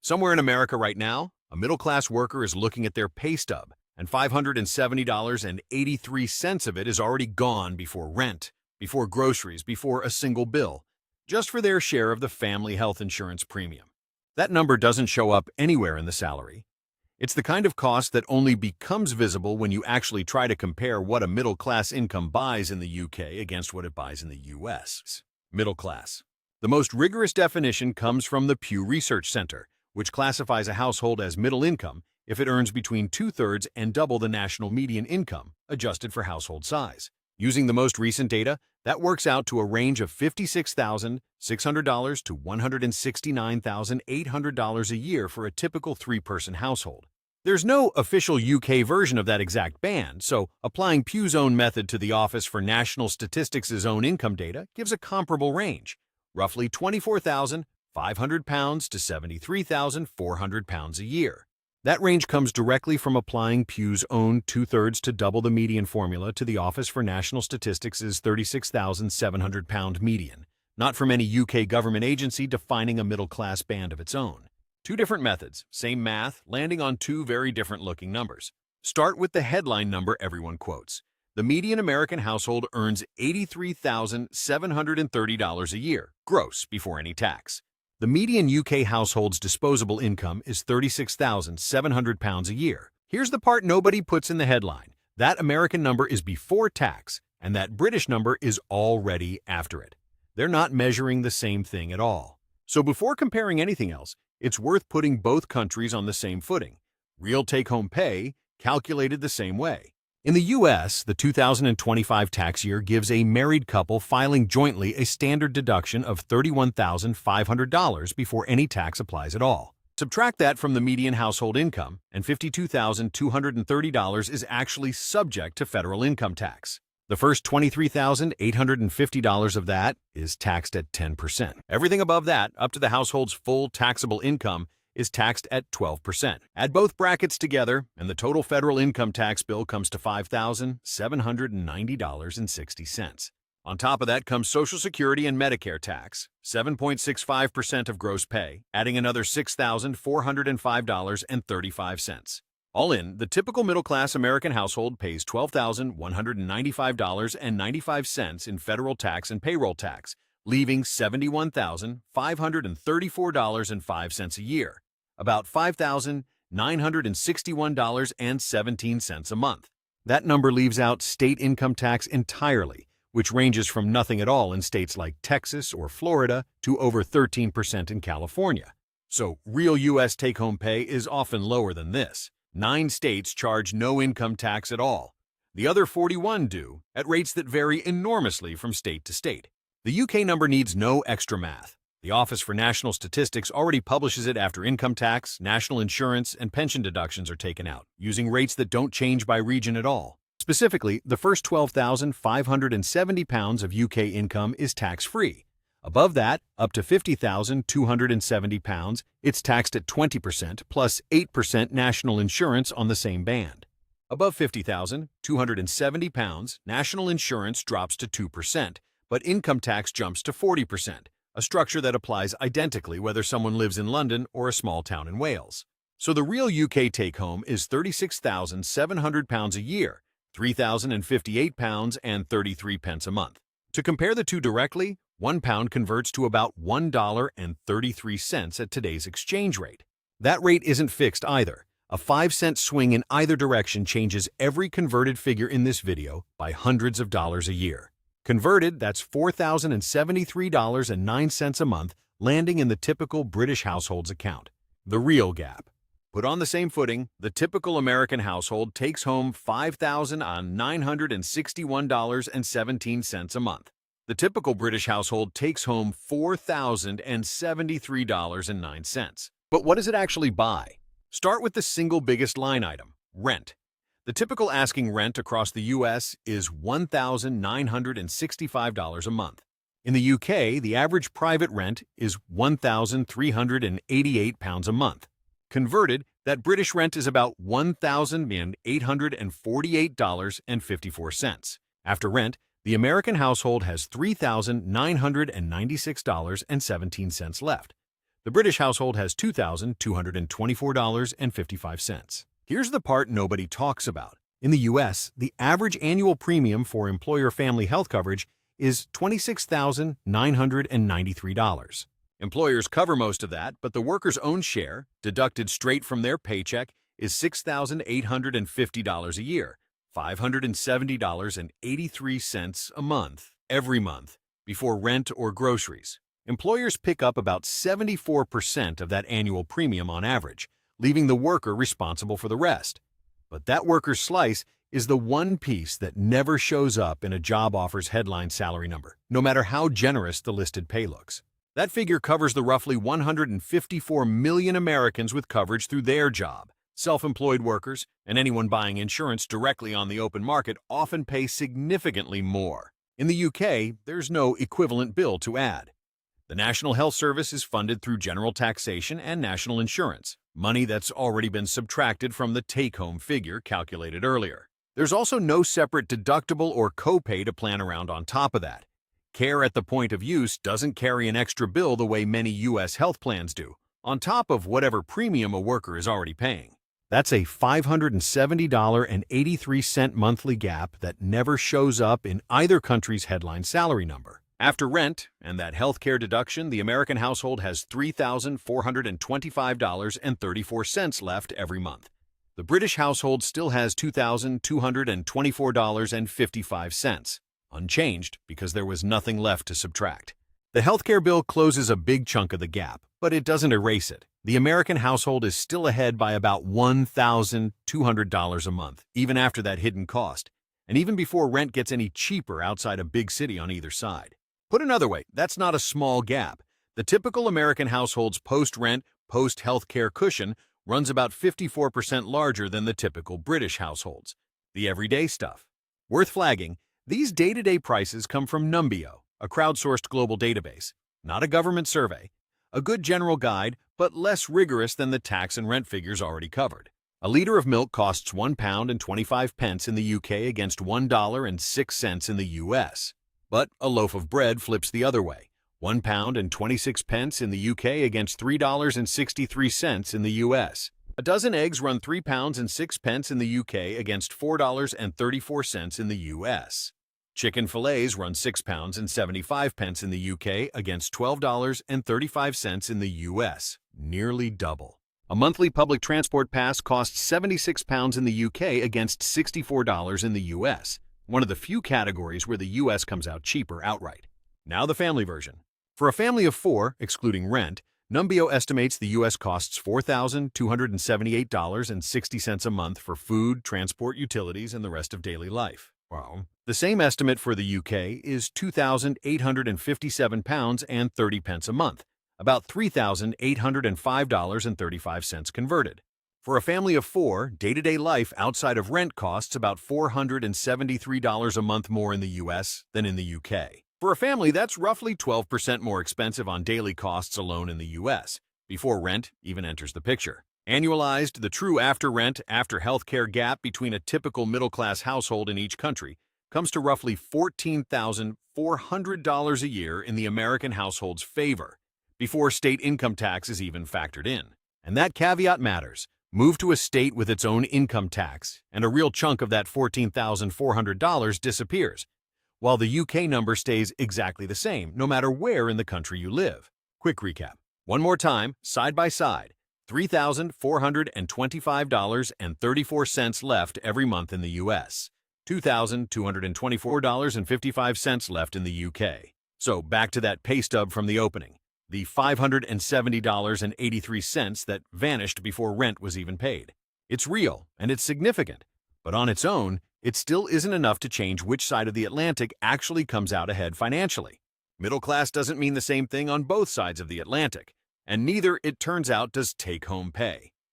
Somewhere in America right now, a middle-class worker is looking at their pay stub, and $570.83 of it is already gone before rent, before groceries, before a single bill, just for their share of the family health insurance premium. That number doesn't show up anywhere in the salary. It's the kind of cost that only becomes visible when you actually try to compare what a middle-class income buys in the UK against what it buys in the US. Middle class. The most rigorous definition comes from the Pew Research Center, which classifies a household as middle income if it earns between two-thirds and double the national median income, adjusted for household size. Using the most recent data, that works out to a range of $56,600 to $169,800 a year for a typical three-person household. There's no official UK version of that exact band, so applying Pew's own method to the Office for National Statistics' own income data gives a comparable range, roughly £24,500 to £73,400 a year. That range comes directly from applying Pew's own two-thirds to double the median formula to the Office for National Statistics' £36,700 median, not from any UK government agency defining a middle-class band of its own. Two different methods, same math, landing on two very different-looking numbers. Start with the headline number everyone quotes. The median American household earns $83,730 a year, gross, before any tax. The median UK household's disposable income is £36,700 a year. Here's the part nobody puts in the headline. That American number is before tax, and that British number is already after it. They're not measuring the same thing at all. So before comparing anything else, it's worth putting both countries on the same footing. Real take-home pay, calculated the same way. In the U.S., the 2025 tax year gives a married couple filing jointly a standard deduction of $31,500 before any tax applies at all. Subtract that from the median household income, and $52,230 is actually subject to federal income tax. The first $23,850 of that is taxed at 10%. Everything above that, up to the household's full taxable income, is taxed at 12%. Add both brackets together, and the total federal income tax bill comes to $5,790.60. On top of that comes Social Security and Medicare tax, 7.65% of gross pay, adding another $6,405.35. All in, the typical middle-class American household pays $12,195.95 in federal tax and payroll tax, leaving $71,534.05 a year, about $5,961.17 a month. That number leaves out state income tax entirely, which ranges from nothing at all in states like Texas or Florida to over 13% in California. So real U.S. take-home pay is often lower than this. 9 states charge no income tax at all. The other 41 do, at rates that vary enormously from state to state. The UK number needs no extra math. The Office for National Statistics already publishes it after income tax, national insurance, and pension deductions are taken out, using rates that don't change by region at all. Specifically, the first £12,570 of UK income is tax-free. Above that, up to £50,270, it's taxed at 20% plus 8% national insurance on the same band. Above £50,270, national insurance drops to 2%, but income tax jumps to 40%, a structure that applies identically whether someone lives in London or a small town in Wales. So the real UK take-home is £36,700 a year, £3,058.33 a month. To compare the two directly, £1 converts to about $1.33 at today's exchange rate. That rate isn't fixed either. A 5-cent swing in either direction changes every converted figure in this video by hundreds of dollars a year. Converted, that's $4,073.09 a month, landing in the typical British household's account. The real gap. Put on the same footing, the typical American household takes home $5,961.17 a month. The typical British household takes home $4,073.09. But what does it actually buy? Start with the single biggest line item, rent. The typical asking rent across the U.S. is $1,965 a month. In the UK, the average private rent is £1,388 a month. Converted, that British rent is about $1,848.54. After rent, the American household has $3,996.17 left. The British household has $2,224.55. Here's the part nobody talks about. In the U.S., the average annual premium for employer family health coverage is $26,993. Employers cover most of that, but the worker's own share, deducted straight from their paycheck, is $6,850 a year, $570.83 a month, every month, before rent or groceries. Employers pick up about 74% of that annual premium on average, leaving the worker responsible for the rest. But that worker's slice is the one piece that never shows up in a job offer's headline salary number, no matter how generous the listed pay looks. That figure covers the roughly 154 million Americans with coverage through their job. Self-employed workers and anyone buying insurance directly on the open market often pay significantly more. In the UK, there's no equivalent bill to add. The National Health Service is funded through general taxation and national insurance, money that's already been subtracted from the take-home figure calculated earlier. There's also no separate deductible or copay to plan around on top of that. Care at the point of use doesn't carry an extra bill the way many U.S. health plans do, on top of whatever premium a worker is already paying. That's a $570.83 monthly gap that never shows up in either country's headline salary number. After rent and that health care deduction, the American household has $3,425.34 left every month. The British household still has $2,224.55. Unchanged because there was nothing left to subtract. The healthcare bill closes a big chunk of the gap, but it doesn't erase it. The American household is still ahead by about $1,200 a month, even after that hidden cost, and even before rent gets any cheaper outside a big city on either side. Put another way, that's not a small gap. The typical American household's post-rent, post-healthcare cushion runs about 54% larger than the typical British households. The everyday stuff. Worth flagging, these day-to-day prices come from Numbeo, a crowdsourced global database, not a government survey, a good general guide, but less rigorous than the tax and rent figures already covered. A liter of milk costs £1.25 in the UK against $1.06 in the US. But a loaf of bread flips the other way, £1.26 in the UK against $3.63 in the US. A dozen eggs run £3.06 in the UK against $4.34 in the US. Chicken fillets run £6.75 in the UK against $12.35 in the US, nearly double. A monthly public transport pass costs £76 in the UK against $64 in the US, one of the few categories where the US comes out cheaper outright. Now the family version. For a family of 4, excluding rent, Numbeo estimates the U.S. costs $4,278.60 a month for food, transport, utilities, and the rest of daily life. Wow. The same estimate for the UK is £2,857.30 a month, about $3,805.35 converted. For a family of 4, day-to-day life outside of rent costs about $473 a month more in the U.S. than in the U.K. For a family, that's roughly 12% more expensive on daily costs alone in the U.S., before rent even enters the picture. Annualized, the true after-rent, after-healthcare gap between a typical middle-class household in each country comes to roughly $14,400 a year in the American household's favor, before state income tax is even factored in. And that caveat matters. Move to a state with its own income tax, and a real chunk of that $14,400 disappears, while the UK number stays exactly the same, no matter where in the country you live. Quick recap. One more time, side by side. $3,425.34 left every month in the U.S., $2,224.55 left in the U.K. So back to that pay stub from the opening, the $570.83 that vanished before rent was even paid. It's real, and it's significant, but on its own, it still isn't enough to change which side of the Atlantic actually comes out ahead financially. Middle class doesn't mean the same thing on both sides of the Atlantic, and neither, it turns out, does take-home pay.